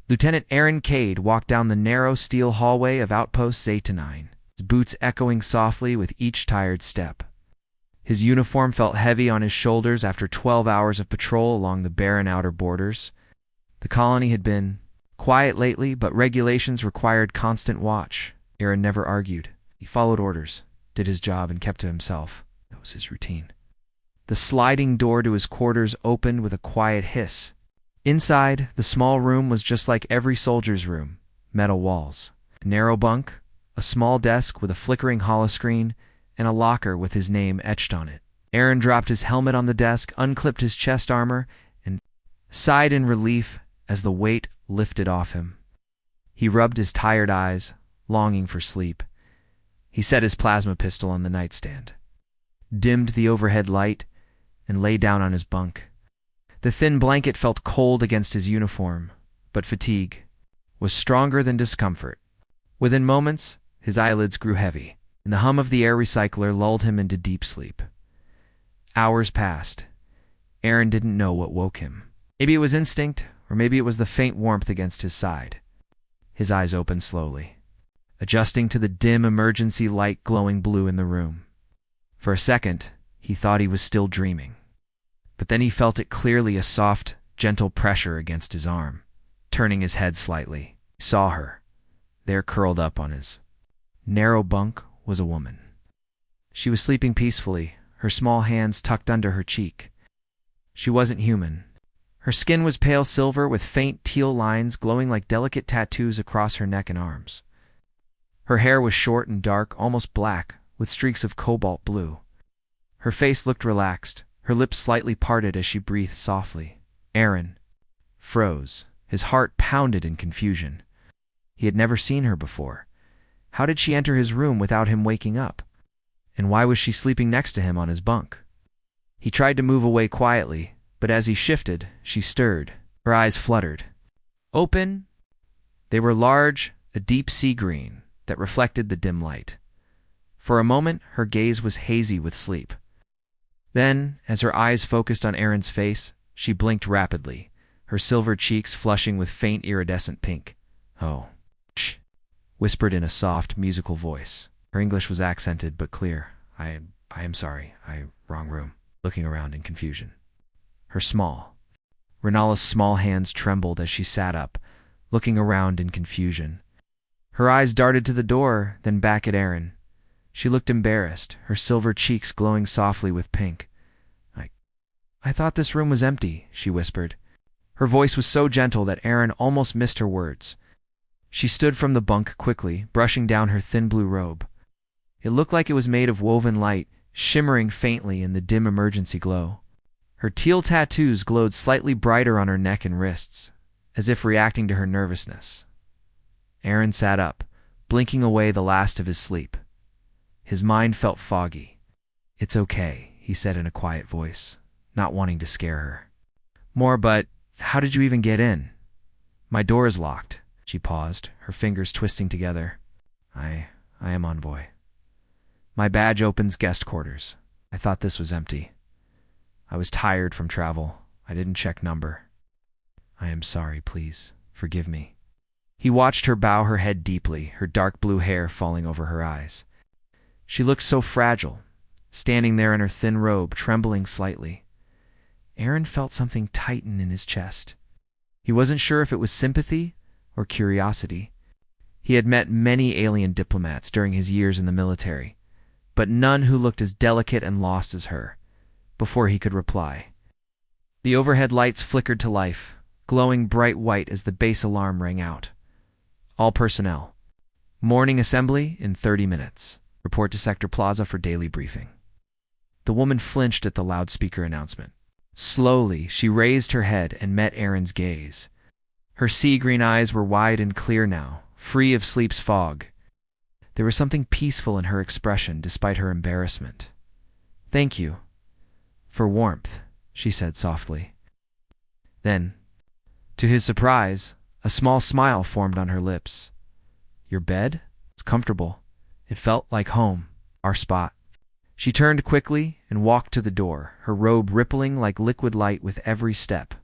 Lieutenant Aaron Cade walked down the narrow steel hallway of Outposts 8 to 9, his boots echoing softly with each tired step. His uniform felt heavy on his shoulders after 12 hours of patrol along the barren outer borders. The colony had been quiet lately, but regulations required constant watch. Aaron never argued. He followed orders, did his job, and kept to himself. That was his routine. The sliding door to his quarters opened with a quiet hiss. Inside, the small room was just like every soldier's room. Metal walls, a narrow bunk, a small desk with a flickering holoscreen, and a locker with his name etched on it. Aaron dropped his helmet on the desk, unclipped his chest armor, and sighed in relief as the weight lifted off him. He rubbed his tired eyes, longing for sleep. He set his plasma pistol on the nightstand, dimmed the overhead light, and lay down on his bunk. The thin blanket felt cold against his uniform, but fatigue was stronger than discomfort. Within moments, his eyelids grew heavy, and the hum of the air recycler lulled him into deep sleep. Hours passed. Aaron didn't know what woke him. Maybe it was instinct, or maybe it was the faint warmth against his side. His eyes opened slowly, adjusting to the dim emergency light glowing blue in the room. For a second, he thought he was still dreaming. But then he felt it clearly, a soft, gentle pressure against his arm. Turning his head slightly, he saw her. There, curled up on his narrow bunk, was a woman. She was sleeping peacefully, her small hands tucked under her cheek. She wasn't human. Her skin was pale silver with faint teal lines glowing like delicate tattoos across her neck and arms. Her hair was short and dark, almost black, with streaks of cobalt blue. Her face looked relaxed, her lips slightly parted as she breathed softly. Aaron froze. His heart pounded in confusion. He had never seen her before. How did she enter his room without him waking up? And why was she sleeping next to him on his bunk? He tried to move away quietly, but as he shifted, she stirred. Her eyes fluttered. Open? They were large, a deep sea green that reflected the dim light. For a moment, her gaze was hazy with sleep. Then, as her eyes focused on Aaron's face, she blinked rapidly, her silver cheeks flushing with faint iridescent pink. "Oh, shh," whispered in a soft, musical voice. Her English was accented but clear. I am sorry. Wrong room." Looking around in confusion. Renala's small hands trembled as she sat up, looking around in confusion. Her eyes darted to the door, then back at Aaron. She looked embarrassed, her silver cheeks glowing softly with pink. I thought this room was empty," she whispered. Her voice was so gentle that Aaron almost missed her words. She stood from the bunk quickly, brushing down her thin blue robe. It looked like it was made of woven light, shimmering faintly in the dim emergency glow. Her teal tattoos glowed slightly brighter on her neck and wrists, as if reacting to her nervousness. Aaron sat up, blinking away the last of his sleep. His mind felt foggy. "It's okay," he said in a quiet voice, not wanting to scare her. But how did you even get in?" "My door is locked." She paused, her fingers twisting together. I am envoy. My badge opens guest quarters. I thought this was empty. I was tired from travel. I didn't check number." "I am sorry, please. Forgive me." He watched her bow her head deeply, her dark blue hair falling over her eyes. She looked so fragile, standing there in her thin robe, trembling slightly. Aaron felt something tighten in his chest. He wasn't sure if it was sympathy or curiosity. He had met many alien diplomats during his years in the military, but none who looked as delicate and lost as her. Before he could reply, the overhead lights flickered to life, glowing bright white as the base alarm rang out. "All personnel. Morning assembly in 30 minutes. Report to Sector Plaza for daily briefing." The woman flinched at the loudspeaker announcement. Slowly, she raised her head and met Aaron's gaze. Her sea-green eyes were wide and clear now, free of sleep's fog. There was something peaceful in her expression despite her embarrassment. "Thank you for warmth," she said softly. Then, to his surprise, a small smile formed on her lips. "Your bed? It's comfortable. It felt like home, our spot." She turned quickly and walked to the door, her robe rippling like liquid light with every step.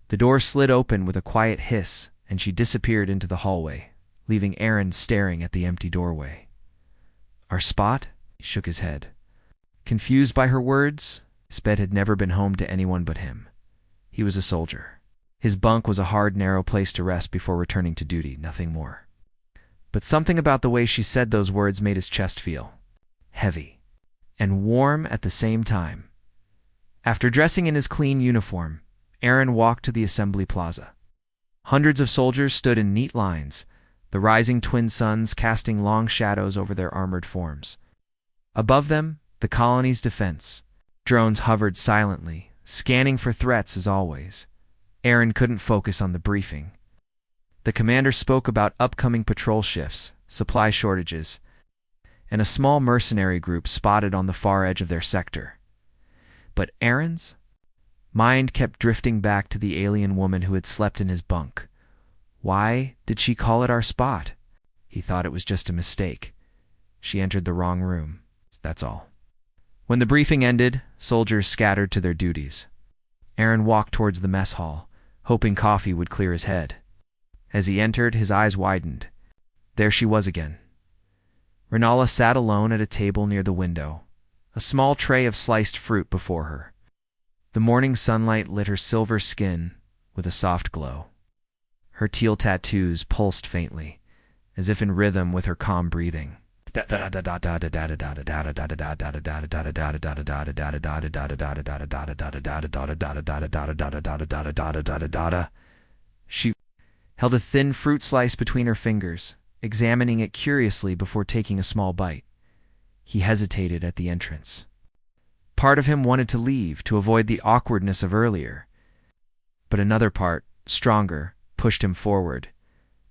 The door slid open with a quiet hiss, and she disappeared into the hallway, leaving Aaron staring at the empty doorway. Our spot? He shook his head. Confused by her words, his bed had never been home to anyone but him. He was a soldier. His bunk was a hard, narrow place to rest before returning to duty, nothing more. But something about the way she said those words made his chest feel heavy and warm at the same time. After dressing in his clean uniform, Aaron walked to the assembly plaza. Hundreds of soldiers stood in neat lines, the rising twin suns casting long shadows over their armored forms. Above them, the colony's defense. Drones hovered silently, scanning for threats as always. Aaron couldn't focus on the briefing. The commander spoke about upcoming patrol shifts, supply shortages, and a small mercenary group spotted on the far edge of their sector. But Aaron's mind kept drifting back to the alien woman who had slept in his bunk. Why did she call it our spot? He thought it was just a mistake. She entered the wrong room. That's all. When the briefing ended, soldiers scattered to their duties. Aaron walked towards the mess hall, hoping coffee would clear his head. As he entered, his eyes widened. There she was again. Renala sat alone at a table near the window, a small tray of sliced fruit before her. The morning sunlight lit her silver skin with a soft glow. Her teal tattoos pulsed faintly, as if in rhythm with her calm breathing. She held a thin fruit slice between her fingers, examining it curiously before taking a small bite. He hesitated at the entrance. Part of him wanted to leave to avoid the awkwardness of earlier, but another part, stronger, pushed him forward.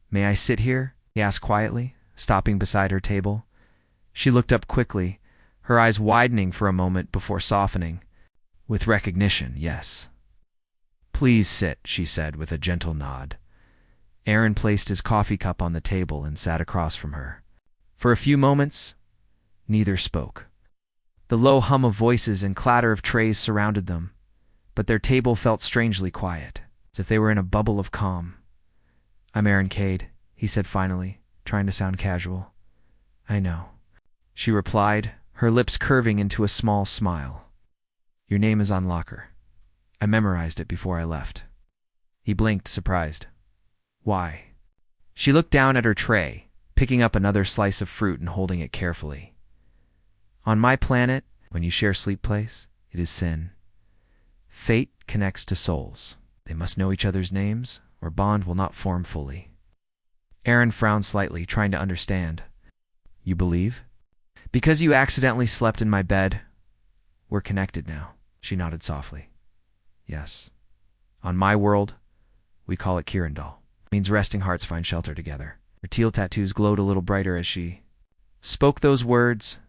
"May I sit here?" he asked quietly, stopping beside her table. She looked up quickly, her eyes widening for a moment before softening. With recognition, yes. "Please sit," she said with a gentle nod. Aaron placed his coffee cup on the table and sat across from her. For a few moments, neither spoke. The low hum of voices and clatter of trays surrounded them, but their table felt strangely quiet, as if they were in a bubble of calm. "I'm Aaron Cade," he said finally, trying to sound casual. "I know," she replied, her lips curving into a small smile. "Your name is on locker. I memorized it before I left." He blinked, surprised. "Why?" She looked down at her tray, picking up another slice of fruit and holding it carefully. "On my planet, when you share sleep place, it is sin. Fate connects to souls. They must know each other's names, or bond will not form fully." Aaron frowned slightly, trying to understand. "You believe?" "Because you accidentally slept in my bed, we're connected now," she nodded softly. "Yes. On my world, we call it Kirindal. It means resting hearts find shelter together." Her teal tattoos glowed a little brighter as she spoke those words.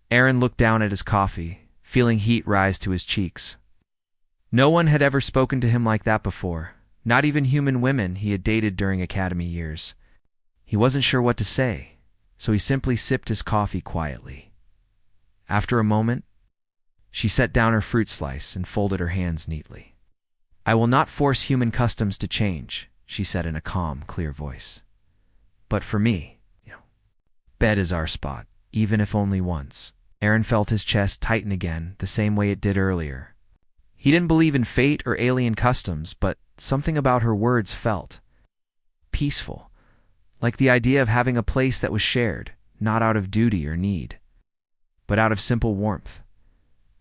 Aaron looked down at his coffee, feeling heat rise to his cheeks. No one had ever spoken to him like that before, not even human women he had dated during academy years. He wasn't sure what to say, so he simply sipped his coffee quietly. After a moment, she set down her fruit slice and folded her hands neatly. "I will not force human customs to change," she said in a calm, clear voice. "But for me, bed is our spot, even if only once." Aaron felt his chest tighten again, the same way it did earlier. He didn't believe in fate or alien customs, but something about her words felt peaceful, like the idea of having a place that was shared, not out of duty or need, but out of simple warmth.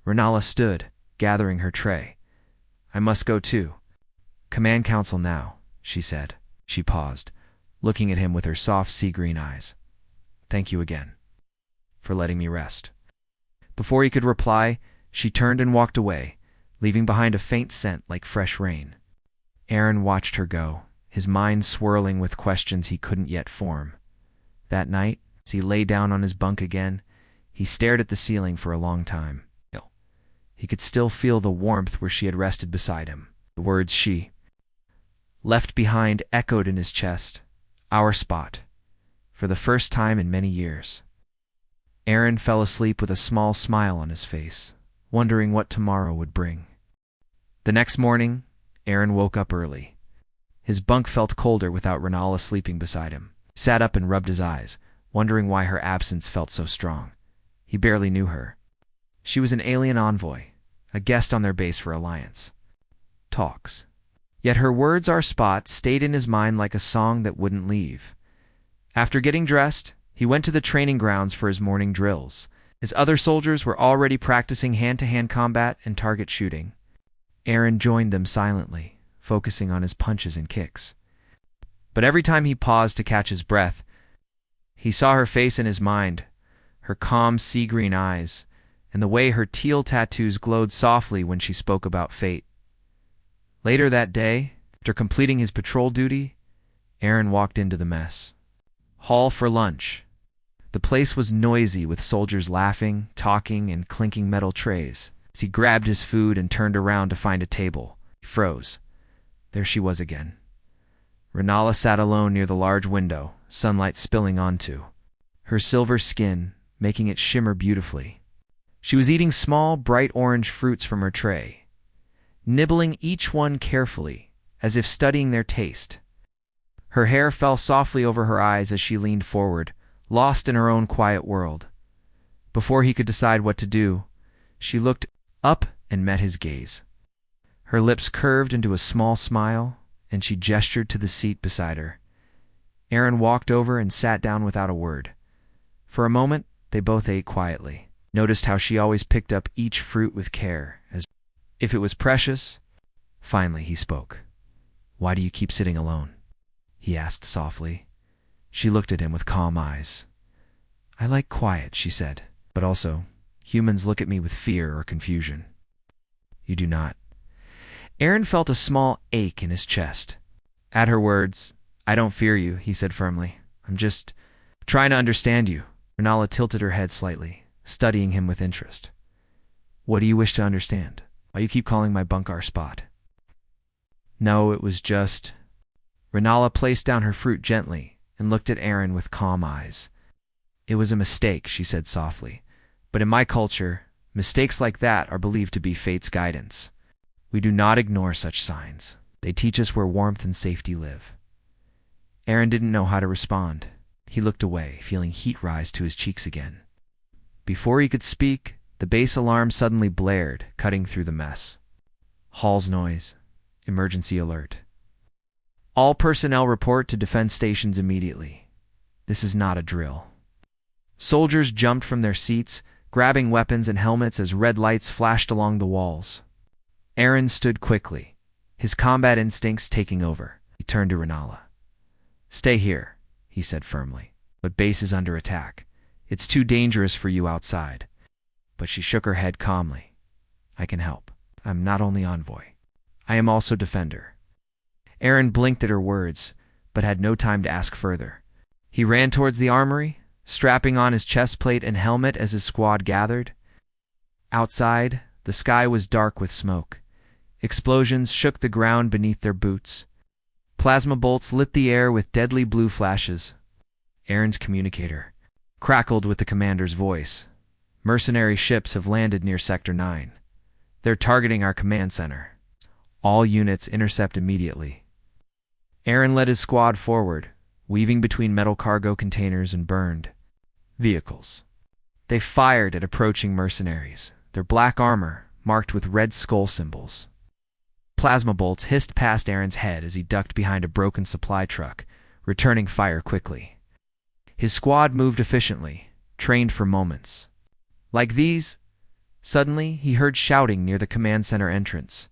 Renala stood, gathering her tray. "I must go too. Command council now," she said. She paused, looking at him with her soft sea-green eyes. "Thank you again for letting me rest." Before he could reply, she turned and walked away, leaving behind a faint scent like fresh rain. Aaron watched her go, his mind swirling with questions he couldn't yet form. That night, as he lay down on his bunk again, he stared at the ceiling for a long time. He could still feel the warmth where she had rested beside him. The words she left behind echoed in his chest. Our spot. For the first time in many years. Aaron fell asleep with a small smile on his face, wondering what tomorrow would bring. The next morning, Aaron woke up early. His bunk felt colder without Renala sleeping beside him. He sat up and rubbed his eyes, wondering why her absence felt so strong. He barely knew her. She was an alien envoy, a guest on their base for Alliance talks. Yet her words our spot stayed in his mind like a song that wouldn't leave. After getting dressed, he went to the training grounds for his morning drills. His other soldiers were already practicing hand-to-hand combat and target shooting. Aaron joined them silently, focusing on his punches and kicks. But every time he paused to catch his breath, he saw her face in his mind, her calm sea-green eyes, and the way her teal tattoos glowed softly when she spoke about fate. Later that day, after completing his patrol duty, Aaron walked into the mess hall for lunch. The place was noisy with soldiers laughing, talking, and clinking metal trays. As he grabbed his food and turned around to find a table, he froze. There she was again. Renala sat alone near the large window, sunlight spilling onto her silver skin, making it shimmer beautifully. She was eating small, bright orange fruits from her tray, nibbling each one carefully, as if studying their taste. Her hair fell softly over her eyes as she leaned forward, lost in her own quiet world. Before he could decide what to do, she looked up and met his gaze. Her lips curved into a small smile, and she gestured to the seat beside her. Aaron walked over and sat down without a word. For a moment, they both ate quietly, noticed how she always picked up each fruit with care, as if it was precious. Finally, he spoke. "Why do you keep sitting alone?" he asked softly. She looked at him with calm eyes. "I like quiet," she said, "but also, humans look at me with fear or confusion." "You do not." Aaron felt a small ache in his chest. At her words, "I don't fear you," he said firmly. "I'm just trying to understand you." Renala tilted her head slightly, studying him with interest. "What do you wish to understand? Why you keep calling my bunk our spot?" "No, it was just—" Renala placed down her fruit gently and looked at Aaron with calm eyes. "It was a mistake," she said softly. "But in my culture, mistakes like that are believed to be fate's guidance. We do not ignore such signs. They teach us where warmth and safety live." Aaron didn't know how to respond. He looked away, feeling heat rise to his cheeks again. Before he could speak, the base alarm suddenly blared, cutting through the mess. Hall's noise. Emergency alert. All personnel report to defense stations immediately. This is not a drill. Soldiers jumped from their seats, grabbing weapons and helmets as red lights flashed along the walls. Aaron stood quickly, his combat instincts taking over. He turned to Renala. "Stay here," he said firmly, "but base is under attack. It's too dangerous for you outside." But she shook her head calmly. "I can help. I'm not only envoy. I am also defender." Aaron blinked at her words, but had no time to ask further. He ran towards the armory, strapping on his chestplate and helmet as his squad gathered. Outside, the sky was dark with smoke. Explosions shook the ground beneath their boots. Plasma bolts lit the air with deadly blue flashes. Aaron's communicator crackled with the commander's voice. "Mercenary ships have landed near Sector 9. They're targeting our command center. All units intercept immediately." Aaron led his squad forward, weaving between metal cargo containers and burned vehicles. They fired at approaching mercenaries, their black armor marked with red skull symbols. Plasma bolts hissed past Aaron's head as he ducked behind a broken supply truck, returning fire quickly. His squad moved efficiently, trained for moments. Like these, suddenly he heard shouting near the command center entrance.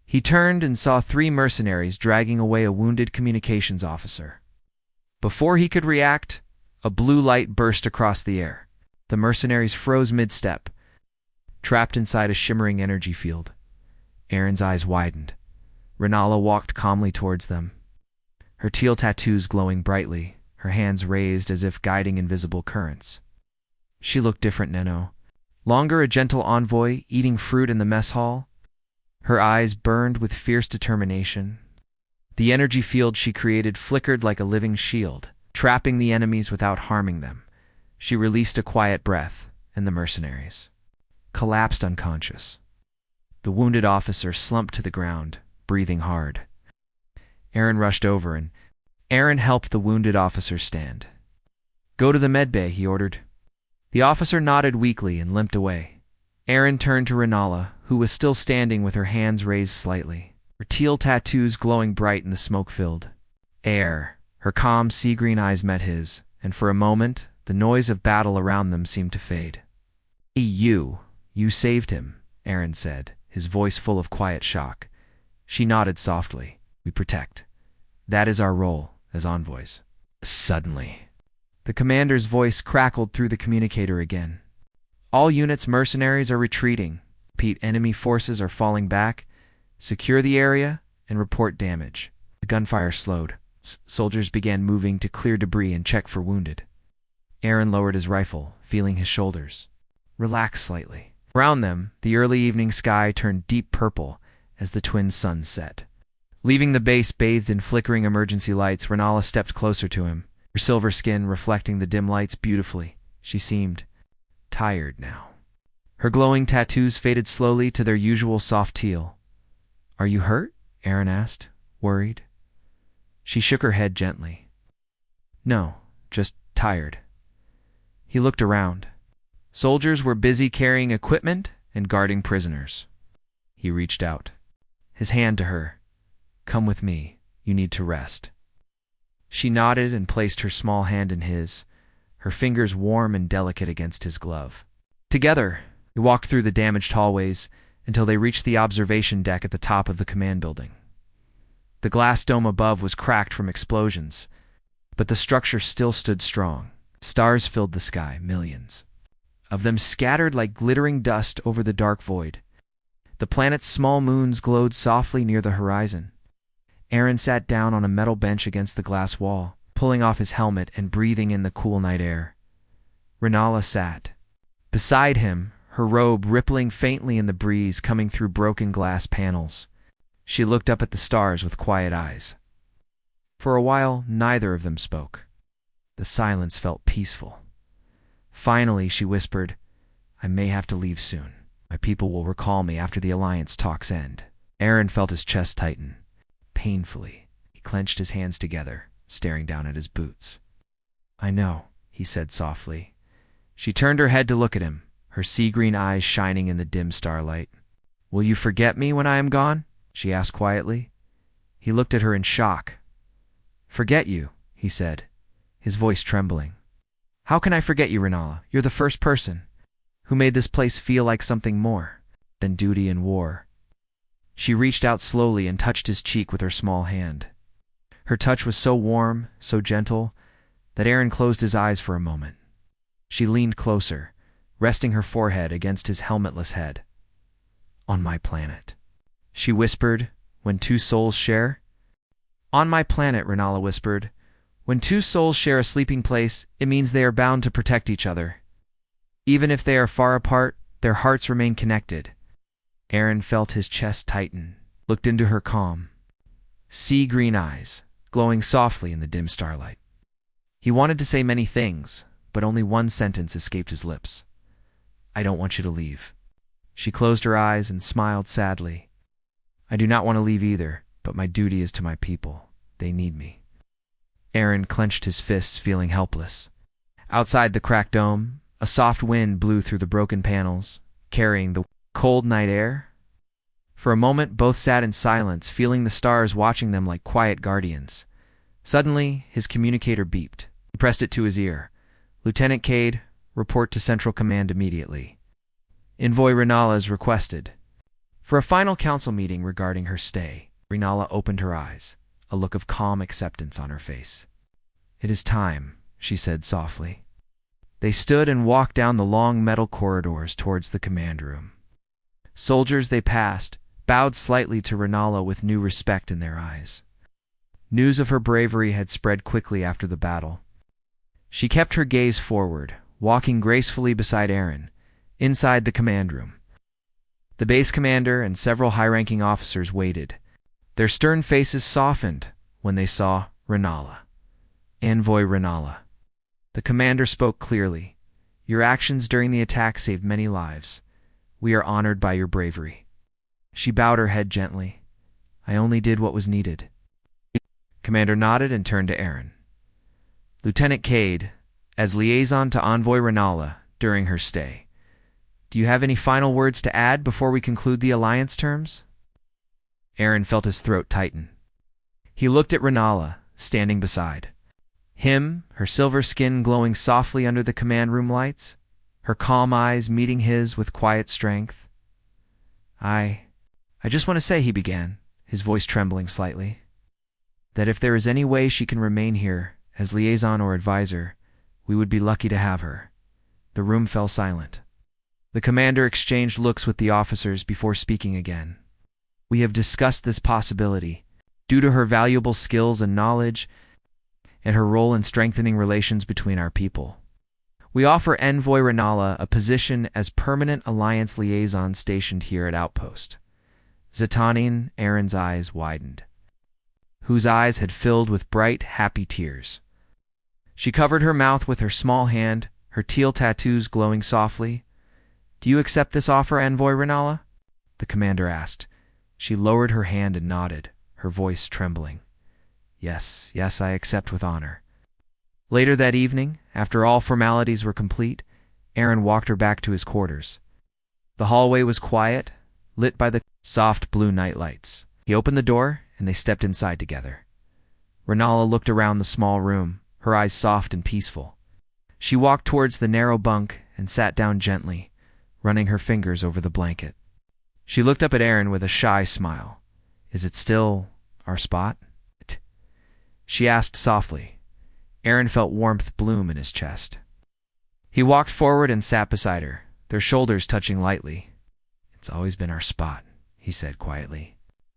He turned and saw 3 mercenaries dragging away a wounded communications officer. Before he could react, a blue light burst across the air. The mercenaries froze mid-step, trapped inside a shimmering energy field. Aaron's eyes widened. Renala walked calmly towards them, her teal tattoos glowing brightly, her hands raised as if guiding invisible currents. She looked different, Neno. Longer a gentle envoy eating fruit in the mess hall. Her eyes burned with fierce determination. The energy field she created flickered like a living shield, trapping the enemies without harming them. She released a quiet breath, and the mercenaries collapsed unconscious. The wounded officer slumped to the ground, breathing hard. Aaron rushed over and Aaron helped the wounded officer stand. "Go to the medbay," he ordered. The officer nodded weakly and limped away. Aaron turned to Renala, who was still standing with her hands raised slightly, her teal tattoos glowing bright in the smoke-filled air. Her calm, sea-green eyes met his, and for a moment, the noise of battle around them seemed to fade. You saved him," Aaron said, his voice full of quiet shock. She nodded softly. "We protect. That is our role as envoys." Suddenly, the commander's voice crackled through the communicator again. "All units, mercenaries are retreating. Repeat, enemy forces are falling back. Secure the area and report damage." The gunfire slowed. Soldiers began moving to clear debris and check for wounded. Aaron lowered his rifle, feeling his shoulders relax slightly. Around them, the early evening sky turned deep purple as the twin suns set. Leaving the base bathed in flickering emergency lights, Renala stepped closer to him, her silver skin reflecting the dim lights beautifully. She seemed tired now. Her glowing tattoos faded slowly to their usual soft teal. "Are you hurt?" Aaron asked, worried. She shook her head gently. "No, just tired." He looked around. Soldiers were busy carrying equipment and guarding prisoners. He reached out, his hand to her. "Come with me. You need to rest." She nodded and placed her small hand in his, her fingers warm and delicate against his glove. Together, they walked through the damaged hallways until they reached the observation deck at the top of the command building. The glass dome above was cracked from explosions, but the structure still stood strong. Stars filled the sky, millions of them scattered like glittering dust over the dark void. The planet's small moons glowed softly near the horizon. Aaron sat down on a metal bench against the glass wall, pulling off his helmet and breathing in the cool night air. Renala sat beside him, her robe rippling faintly in the breeze coming through broken glass panels. She looked up at the stars with quiet eyes. For a while, neither of them spoke. The silence felt peaceful. Finally, she whispered, "I may have to leave soon. My people will recall me after the Alliance talks end." Aaron felt his chest tighten. Painfully, he clenched his hands together, staring down at his boots. "I know," he said softly. She turned her head to look at him, her sea-green eyes shining in the dim starlight. "Will you forget me when I am gone?" she asked quietly. He looked at her in shock. "Forget you," he said, his voice trembling. "How can I forget you, Renala? You're the first person who made this place feel like something more than duty and war." She reached out slowly and touched his cheek with her small hand. Her touch was so warm, so gentle, that Aaron closed his eyes for a moment. She leaned closer, resting her forehead against his helmetless head. "On my planet," she whispered, "when two souls share." "On my planet," Renala whispered. "When two souls share a sleeping place, it means they are bound to protect each other. Even if they are far apart, their hearts remain connected." Aaron felt his chest tighten, looked into her calm, sea-green eyes, glowing softly in the dim starlight. He wanted to say many things, but only one sentence escaped his lips. "I don't want you to leave." She closed her eyes and smiled sadly. "I do not want to leave either, but my duty is to my people. They need me." Aaron clenched his fists, feeling helpless. Outside the cracked dome, a soft wind blew through the broken panels, carrying the cold night air. For a moment, both sat in silence, feeling the stars watching them like quiet guardians. Suddenly, his communicator beeped. He pressed it to his ear. "Lieutenant Cade, report to Central Command immediately. Envoy Renala is requested." For a final council meeting regarding her stay, Renala opened her eyes, a look of calm acceptance on her face. "It is time," she said softly. They stood and walked down the long metal corridors towards the command room. Soldiers they passed bowed slightly to Renala with new respect in their eyes. News of her bravery had spread quickly after the battle. She kept her gaze forward, walking gracefully beside Aaron, inside the command room. The base commander and several high-ranking officers waited. Their stern faces softened when they saw Renala. "Envoy Renala." The commander spoke clearly. "Your actions during the attack saved many lives. We are honored by your bravery." She bowed her head gently. "I only did what was needed." Commander nodded and turned to Aaron. Lieutenant Cade, as liaison to Envoy Renala during her stay, do you have any final words to add before we conclude the alliance terms? Aaron felt his throat tighten. He looked at Renala, standing beside him, her silver skin glowing softly under the command room lights, her calm eyes meeting his with quiet strength. I just want to say, he began, his voice trembling slightly, that if there is any way she can remain here as liaison or advisor, we would be lucky to have her. The room fell silent. The commander exchanged looks with the officers before speaking again. We have discussed this possibility, due to her valuable skills and knowledge, and her role in strengthening relations between our people. We offer Envoy Renala a position as permanent alliance liaison stationed here at Outpost. Zetanin, Aaron's eyes widened, whose eyes had filled with bright, happy tears. She covered her mouth with her small hand, her teal tattoos glowing softly. Do you accept this offer, Envoy Renala? The commander asked. She lowered her hand and nodded, her voice trembling. Yes, I accept with honor. Later that evening, after all formalities were complete, Aaron walked her back to his quarters. The hallway was quiet, lit by the soft blue nightlights. He opened the door, and they stepped inside together. Renala looked around the small room, her eyes soft and peaceful. She walked towards the narrow bunk and sat down gently, running her fingers over the blanket. She looked up at Aaron with a shy smile. Is it still our spot? She asked softly. Aaron felt warmth bloom in his chest. He walked forward and sat beside her, their shoulders touching lightly. It's always been our spot, he said quietly.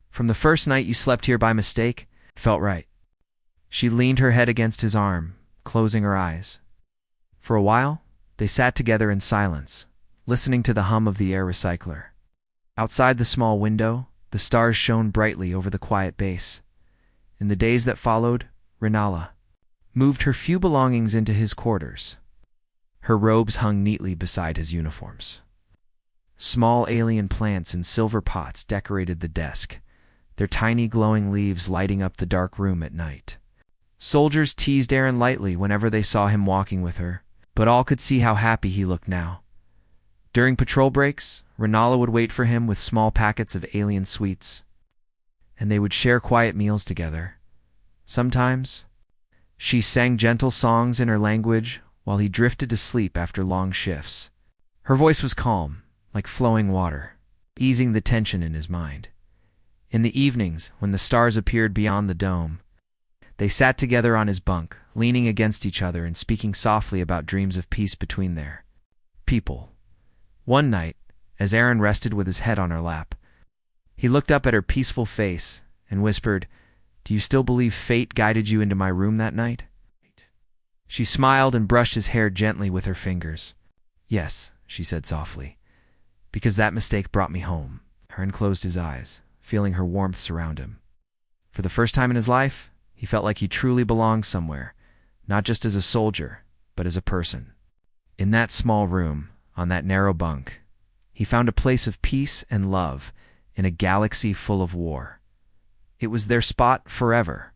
From the first night you slept here by mistake, it felt right. She leaned her head against his arm, closing her eyes. For a while, they sat together in silence, listening to the hum of the air recycler. Outside the small window, the stars shone brightly over the quiet base. In the days that followed, Renala moved her few belongings into his quarters. Her robes hung neatly beside his uniforms. Small alien plants in silver pots decorated the desk, their tiny glowing leaves lighting up the dark room at night. Soldiers teased Aaron lightly whenever they saw him walking with her, but all could see how happy he looked now. During patrol breaks, Renala would wait for him with small packets of alien sweets, and they would share quiet meals together. Sometimes, she sang gentle songs in her language while he drifted to sleep after long shifts. Her voice was calm, like flowing water, easing the tension in his mind. In the evenings, when the stars appeared beyond the dome, they sat together on his bunk, leaning against each other and speaking softly about dreams of peace between their people. One night, as Aaron rested with his head on her lap, he looked up at her peaceful face and whispered, Do you still believe fate guided you into my room that night? She smiled and brushed his hair gently with her fingers. Yes, she said softly, because that mistake brought me home. Aaron closed his eyes, feeling her warmth surround him. For the first time in his life, he felt like he truly belonged somewhere, not just as a soldier, but as a person. In that small room, on that narrow bunk, he found a place of peace and love in a galaxy full of war. It was their spot forever,